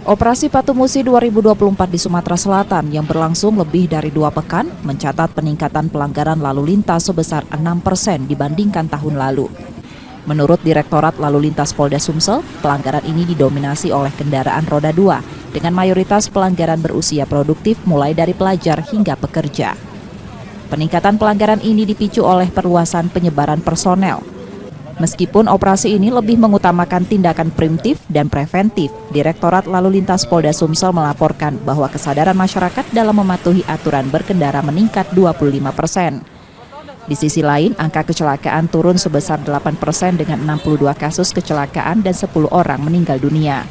Operasi Patu Musi 2024 di Sumatera Selatan yang berlangsung lebih dari 2 pekan mencatat peningkatan pelanggaran lalu lintas sebesar 6% dibandingkan tahun lalu. Menurut Direktorat Lalu Lintas Polda Sumsel, pelanggaran ini didominasi oleh kendaraan roda 2 dengan mayoritas pelanggaran berusia produktif mulai dari pelajar hingga pekerja. Peningkatan pelanggaran ini dipicu oleh perluasan penyebaran personel. Meskipun operasi ini lebih mengutamakan tindakan preventif dan preventif, Direktorat Lalu Lintas Polda Sumsel melaporkan bahwa kesadaran masyarakat dalam mematuhi aturan berkendara meningkat 25%. Di sisi lain, angka kecelakaan turun sebesar 8% dengan 62 kasus kecelakaan dan 10 orang meninggal dunia.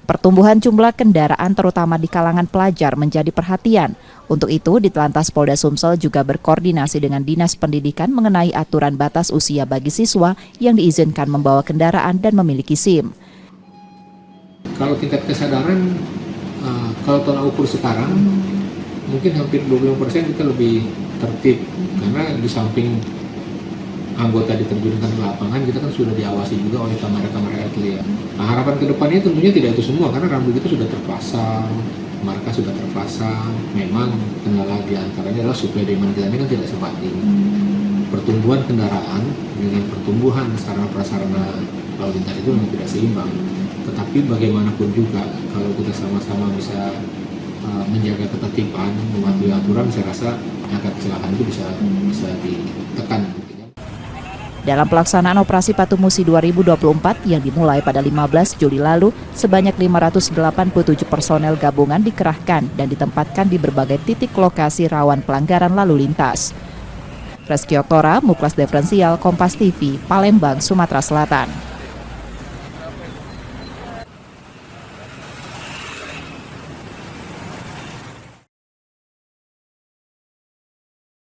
Pertumbuhan jumlah kendaraan terutama di kalangan pelajar menjadi perhatian. Untuk itu, Ditlantas Polda Sumsel juga berkoordinasi dengan Dinas Pendidikan mengenai aturan batas usia bagi siswa yang diizinkan membawa kendaraan dan memiliki SIM. Kalau tingkat kesadaran, kalau tolak ukur sekarang, mungkin hampir 25% kita lebih tertib. Karena di samping anggota diterjunkan ke lapangan, kita kan sudah diawasi juga oleh kamera-kamera atlet. Nah, harapan kedepannya tentunya tidak itu semua, karena rambu kita sudah terpasang, marka sudah terpasang. Memang kendala diantaranya adalah suplai demand kita ini kan tidak sebanding. Pertumbuhan kendaraan dengan pertumbuhan sarana-prasarana lalu lintas itu memang tidak seimbang. Tetapi bagaimanapun juga, kalau kita sama-sama bisa menjaga ketertiban, mematuhi aturan, saya rasa angka kecelakaan itu bisa ditekan. Dalam pelaksanaan operasi Patu Musi 2024 yang dimulai pada 15 Juli lalu, sebanyak 587 personel gabungan dikerahkan dan ditempatkan di berbagai titik lokasi rawan pelanggaran lalu lintas. Reski Oktora, Muklas Diferensial, Kompas TV, Palembang, Sumatera Selatan.